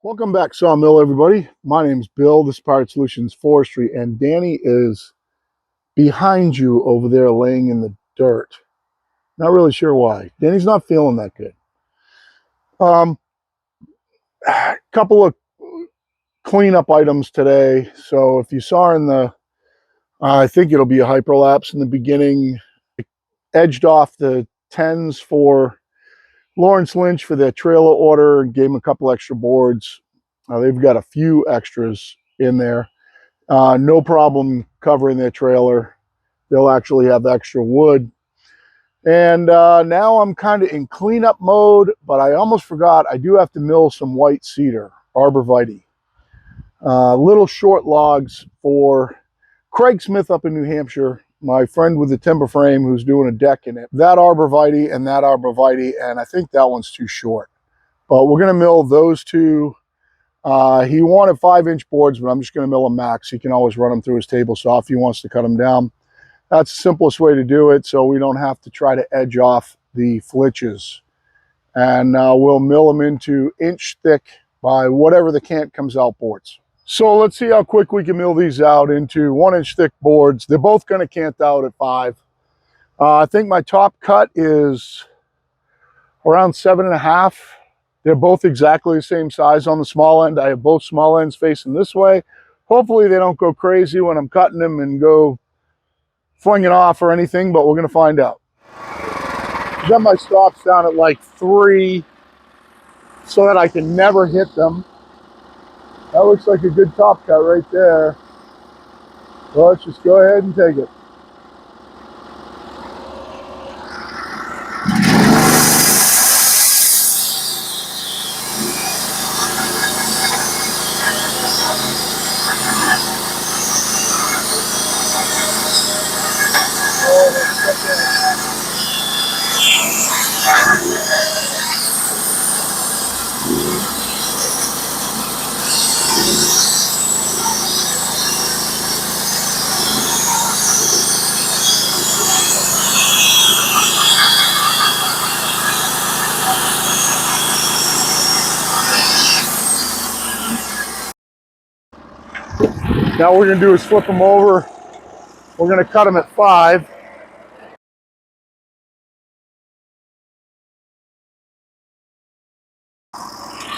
Welcome back, Sawmill, everybody. My name's Bill. This is Pirate Solutions Forestry, and Danny is behind you over there laying in the dirt. Not really sure why. Danny's not feeling that good. A couple of cleanup items today. So if you saw in the, I think it'll be a hyperlapse in the beginning, edged off the 10s for Lawrence Lynch for their trailer order and gave him a couple extra boards. They've got a few extras in there. No problem covering their trailer. They'll actually have extra wood. And now I'm kind of in cleanup mode, but I almost forgot I do have to mill some white cedar, arborvitae. Little short logs for Craig Smith up in New Hampshire, my friend with the timber frame who's doing a deck in it. That arborvitae, and I think that one's too short. But we're going to mill those two. He wanted 5-inch boards, but I'm just going to mill them max. He can always run them through his table saw if he wants to cut them down. That's the simplest way to do it, so we don't have to try to edge off the flitches. And we'll mill them into inch thick by whatever the cant comes out boards. So let's see how quick we can mill these out into 1-inch thick boards. They're both going to cant out at 5. I think my top cut is around 7.5. They're both exactly the same size on the small end. I have both small ends facing this way. Hopefully they don't go crazy when I'm cutting them and go flinging off or anything, but we're going to find out. Got my stops down at like 3 so that I can never hit them. That looks like a good top cut right there. So let's just go ahead and take it. Now what we're going to do is flip them over. We're going to cut them at 5.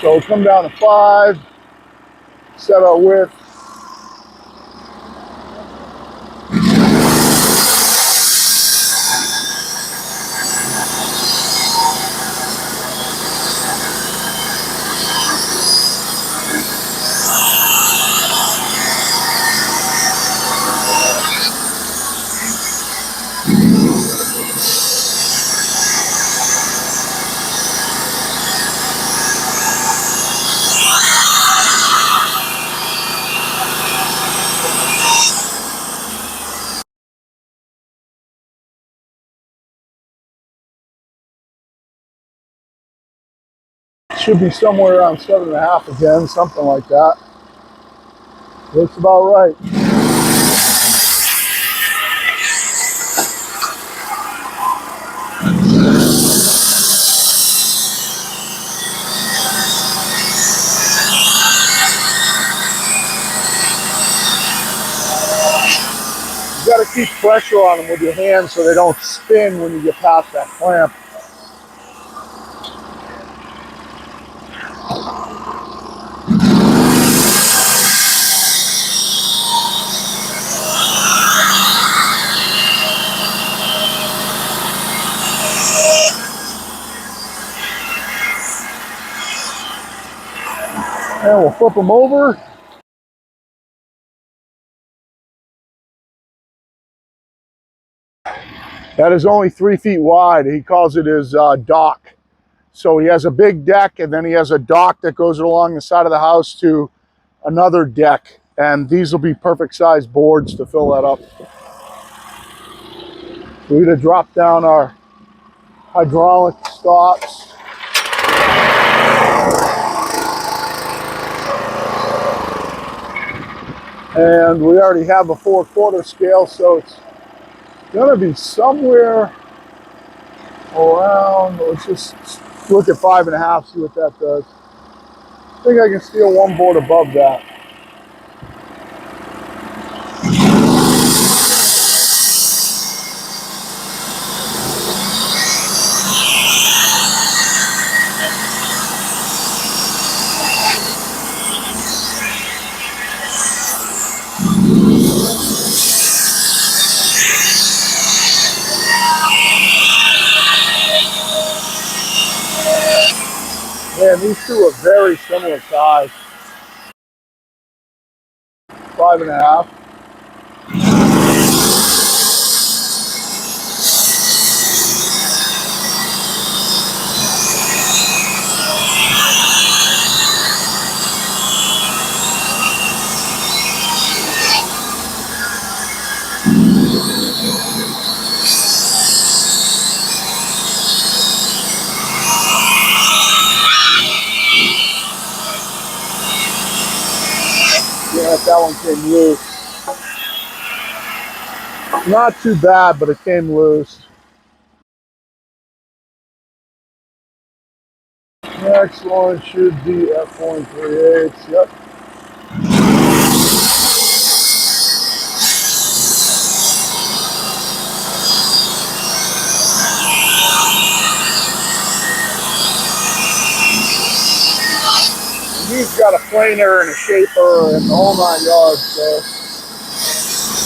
So we'll come down to 5, set our width. Should be somewhere around 7.5 again, something like that. Looks about right. You got to keep pressure on them with your hands so they don't spin when you get past that clamp. And we'll flip them over. That is only 3 feet wide. He calls it his dock. So he has a big deck, and then he has a dock that goes along the side of the house to another deck. And these will be perfect size boards to fill that up. We're going to drop down our hydraulic stops. And we already have a 4/4 scale, so it's going to be somewhere around, let's just look at 5.5, see what that does. I think I can steal one board above that. Man, these two are very similar size. 5.5. Yeah, that one came loose. Not too bad, but it came loose. Next one should be F138. Yep. He's got a planer and a shaper and the whole 9 yards, so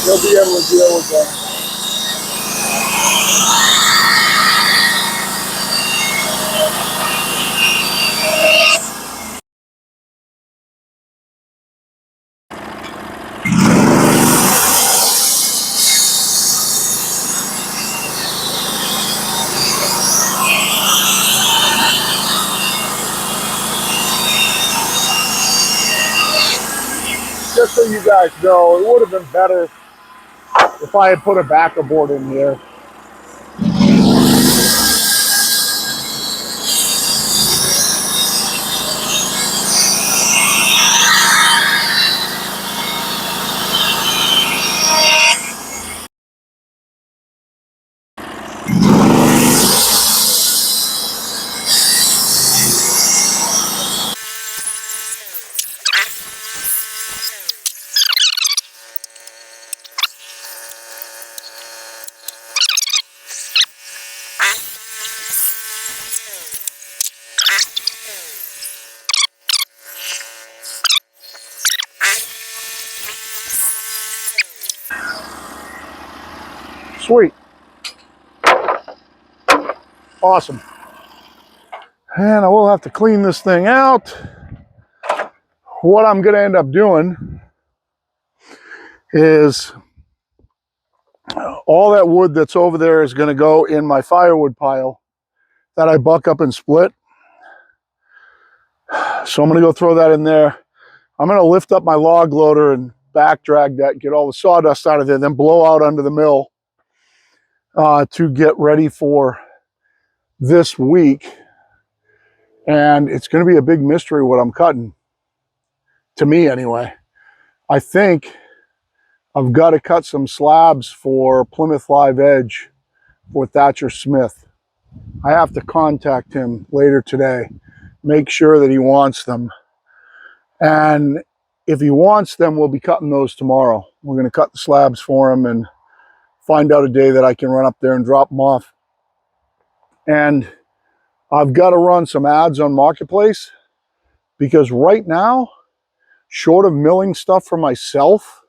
he'll be able to deal with that. Just so you guys know, it would have been better if I had put a backer board in here. Sweet. Awesome. And I will have to clean this thing out. What I'm going to end up doing is all that wood that's over there is going to go in my firewood pile that I buck up and split. So I'm going to go throw that in there. I'm going to lift up my log loader and back drag that, get all the sawdust out of there, then blow out under the mill to get ready for this week. And it's going to be a big mystery what I'm cutting, to me anyway. I think I've got to cut some slabs for Plymouth Live Edge for Thatcher Smith. I have to contact him later today, make sure that he wants them. And if he wants them, we'll be cutting those tomorrow. We're going to cut the slabs for him and find out a day that I can run up there and drop them off. And I've got to run some ads on Marketplace because right now, short of milling stuff for myself,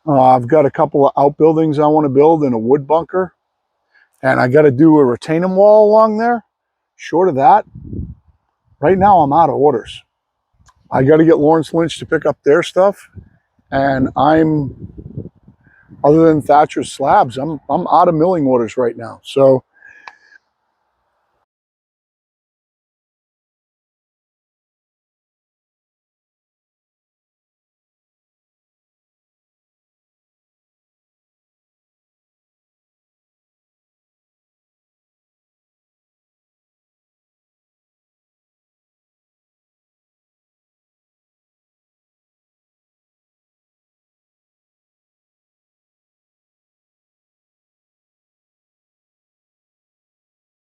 I've got a couple of outbuildings I want to build in a wood bunker, and I got to do a retaining wall along there. Short of that, right now I'm out of orders. I got to get Lawrence Lynch to pick up their stuff, and other than Thatcher's slabs, I'm out of milling orders right now. So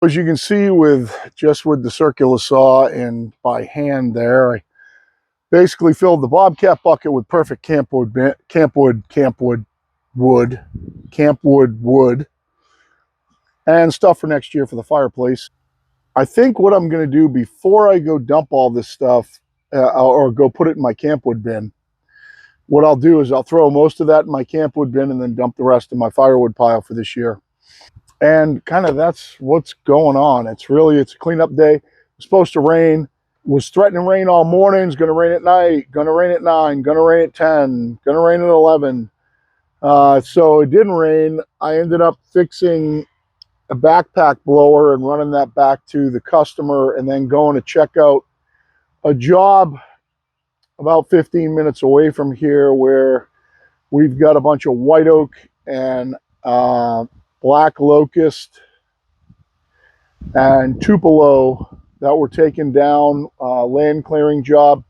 As you can see, with the circular saw and by hand there, I basically filled the bobcat bucket with perfect campwood wood, and stuff for next year for the fireplace. I think what I'm going to do before I go dump all this stuff or go put it in my campwood bin, what I'll do is I'll throw most of that in my campwood bin and then dump the rest in my firewood pile for this year. And kind of that's what's going on. It's a cleanup day. It's supposed to rain. Was threatening rain all morning. It's going to rain at night. Going to rain at 9. Going to rain at 10. Going to rain at 11. So it didn't rain. I ended up fixing a backpack blower and running that back to the customer, and then going to check out a job about 15 minutes away from here where we've got a bunch of white oak and black locust and tupelo that were taken down, land clearing job.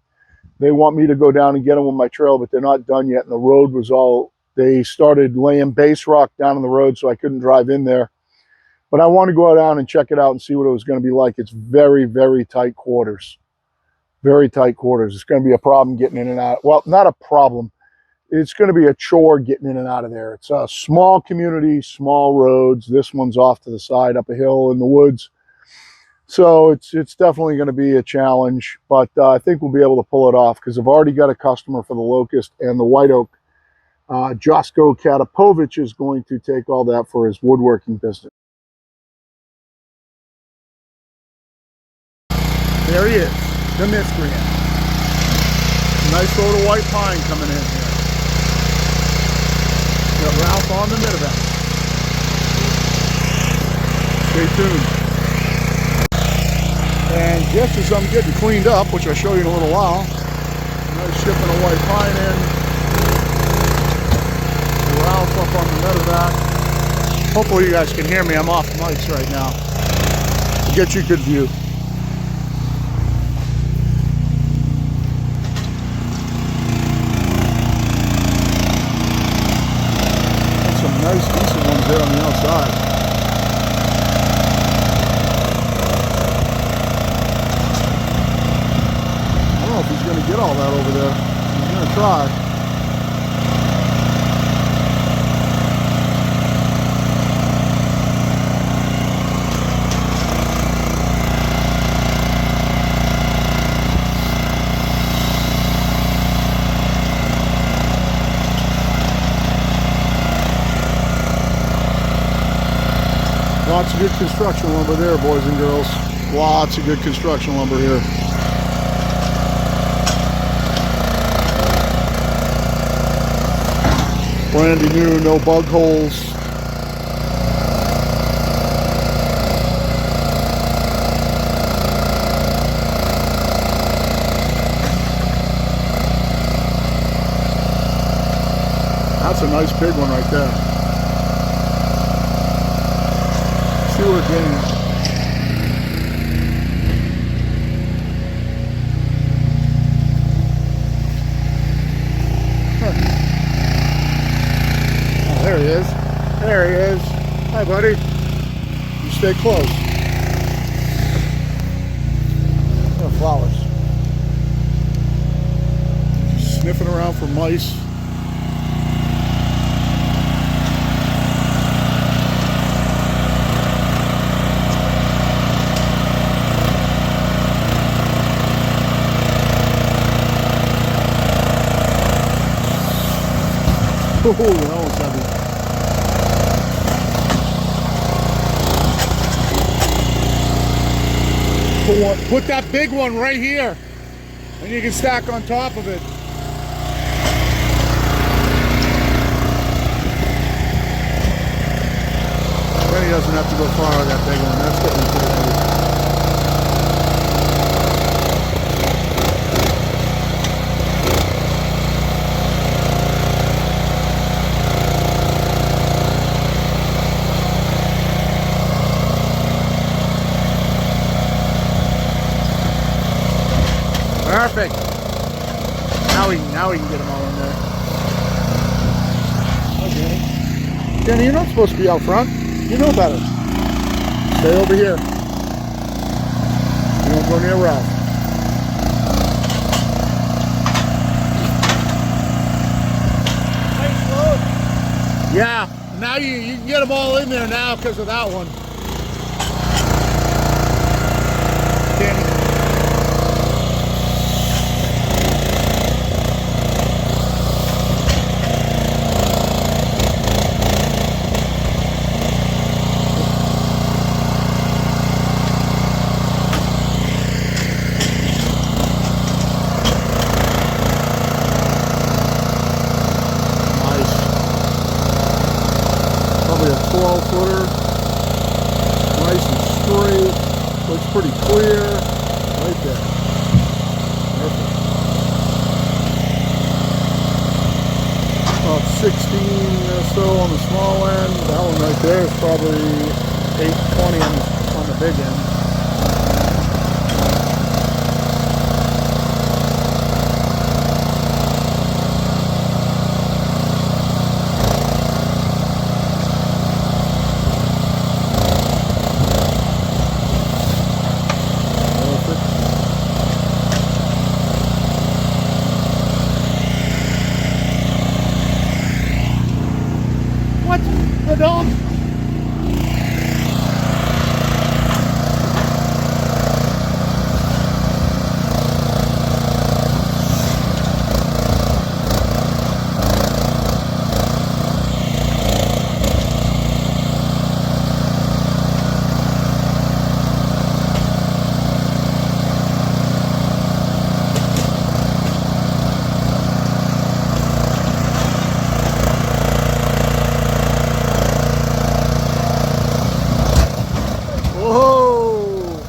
They want me to go down and get them with my trail, but they're not done yet. And the road was they started laying base rock down on the road, so I couldn't drive in there. But I want to go down and check it out and see what it was going to be like. It's very, very tight quarters. Very tight quarters. It's going to be a problem getting in and out. Well, not a problem. It's going to be a chore getting in and out of there. It's a small community, small roads. This one's off to the side up a hill in the woods. So it's definitely going to be a challenge, but I think we'll be able to pull it off because I've already got a customer for the locust and the white oak. Josko Katapovich is going to take all that for his woodworking business. There he is, the miscreant. Nice load of white pine coming in here. Got Ralph on the mid-event. Stay tuned. And just as I'm getting cleaned up, which I'll show you in a little while, nice shipment of white pine in. Ralph up on the medevac. Hopefully you guys can hear me. I'm off mics right now. I'll get you a good view. Got some nice, decent ones there on the outside. I don't know if he's going to get all that over there. He's going to try. Lots of good construction lumber there, boys and girls. Lots of good construction lumber here. Brandy new, no bug holes. That's a nice big one right there. See where it's getting at. There he is. There he is. Hi, buddy. You stay close. Oh, flowers. Sniffing around for mice. Oh, that one's heavy. Put that big one right here, and you can stack on top of it. Then he doesn't have to go far with that big one. That's getting pretty heavy. Perfect. Now we can get them all in there. Okay. Jenny, you're not supposed to be out front. You know better. Stay over here. You don't go near Ralph. Nice load. Yeah, now you can get them all in there now because of that one. Danny. Probably a 12-footer, nice and straight, looks pretty clear, right there. Perfect. About 16 or so on the small end. That one right there is probably 820 on the big end. What the dog? Whoa!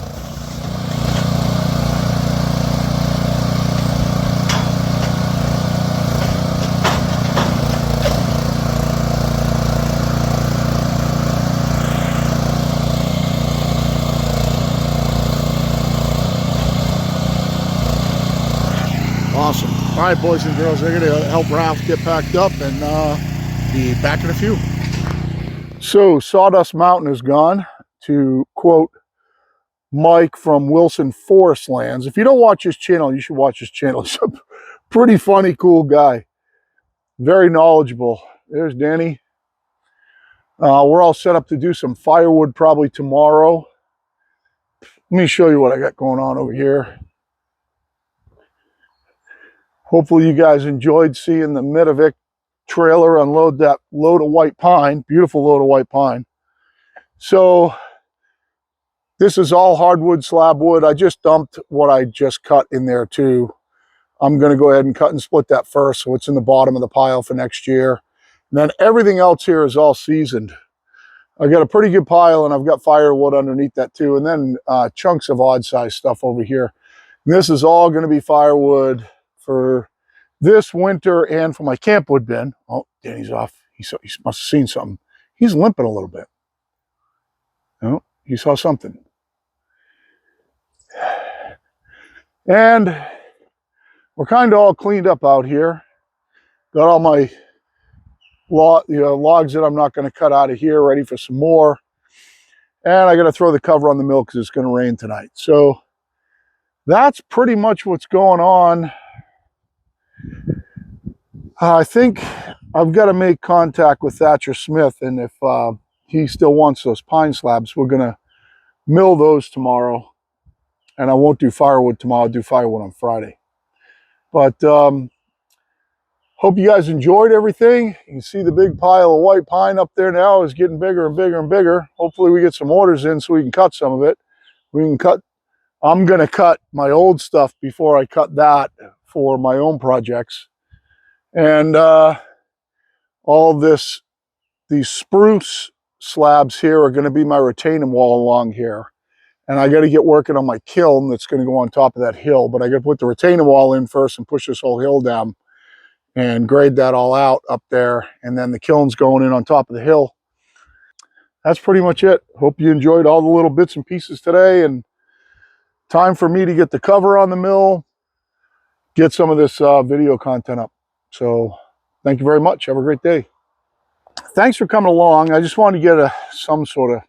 Awesome. All right, boys and girls, they're going to help Ralph get packed up and be back in a few. So, Sawdust Mountain is gone, to quote Mike from Wilson Forest Lands. If you don't watch his channel, you should watch his channel. He's a pretty funny, cool guy. Very knowledgeable. There's Danny. We're all set up to do some firewood probably tomorrow. Let me show you what I got going on over here. Hopefully you guys enjoyed seeing the Metavic trailer unload that load of white pine. Beautiful load of white pine. So this is all hardwood slab wood. I just dumped what I just cut in there too. I'm going to go ahead and cut and split that first, so it's in the bottom of the pile for next year. And then everything else here is all seasoned. I got a pretty good pile, and I've got firewood underneath that too, and then chunks of odd size stuff over here. And this is all going to be firewood for this winter and for my campwood bin. Oh, Danny's off. He must have seen something. He's limping a little bit. Oh, he saw something. And we're kind of all cleaned up out here. Got all my logs that I'm not going to cut out of here ready for some more. And I got to throw the cover on the mill because it's going to rain tonight. So that's pretty much what's going on. I think I've got to make contact with Thatcher Smith, and if he still wants those pine slabs, we're going to mill those tomorrow. And I won't do firewood tomorrow. I'll do firewood on Friday. But hope you guys enjoyed everything. You can see the big pile of white pine up there now is getting bigger and bigger and bigger. Hopefully we get some orders in so we can cut some of it. We can cut. I'm going to cut my old stuff before I cut that for my own projects. And all these spruce slabs here are going to be my retaining wall along here. And I got to get working on my kiln that's going to go on top of that hill. But I got to put the retaining wall in first and push this whole hill down and grade that all out up there. And then the kiln's going in on top of the hill. That's pretty much it. Hope you enjoyed all the little bits and pieces today. And time for me to get the cover on the mill, get some of this video content up. So thank you very much. Have a great day. Thanks for coming along. I just wanted to get some sort of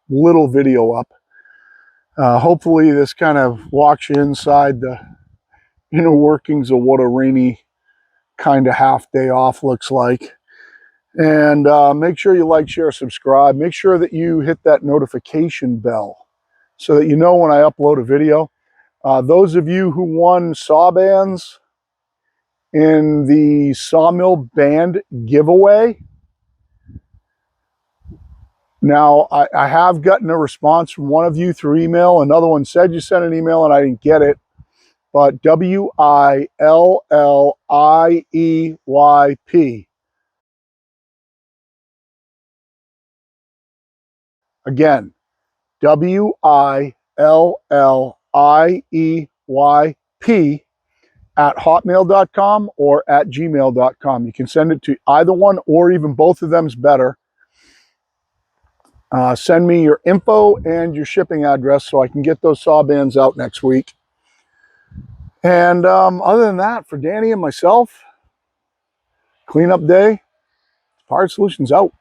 little video up. Hopefully this kind of walks you inside the inner workings of what a rainy kind of half day off looks like. And make sure you like, share, subscribe. Make sure that you hit that notification bell so that you know when I upload a video. Those of you who won saw bands in the sawmill band giveaway, now I have gotten a response from one of you through email. Another one said you sent an email and I didn't get it. But WILLIEYP. Again, WILLIEYP at hotmail.com or at gmail.com. You can send it to either one or even both of them is better. Send me your info and your shipping address so I can get those saw bands out next week. And other than that, for Danny and myself, cleanup day, Powered Solutions out.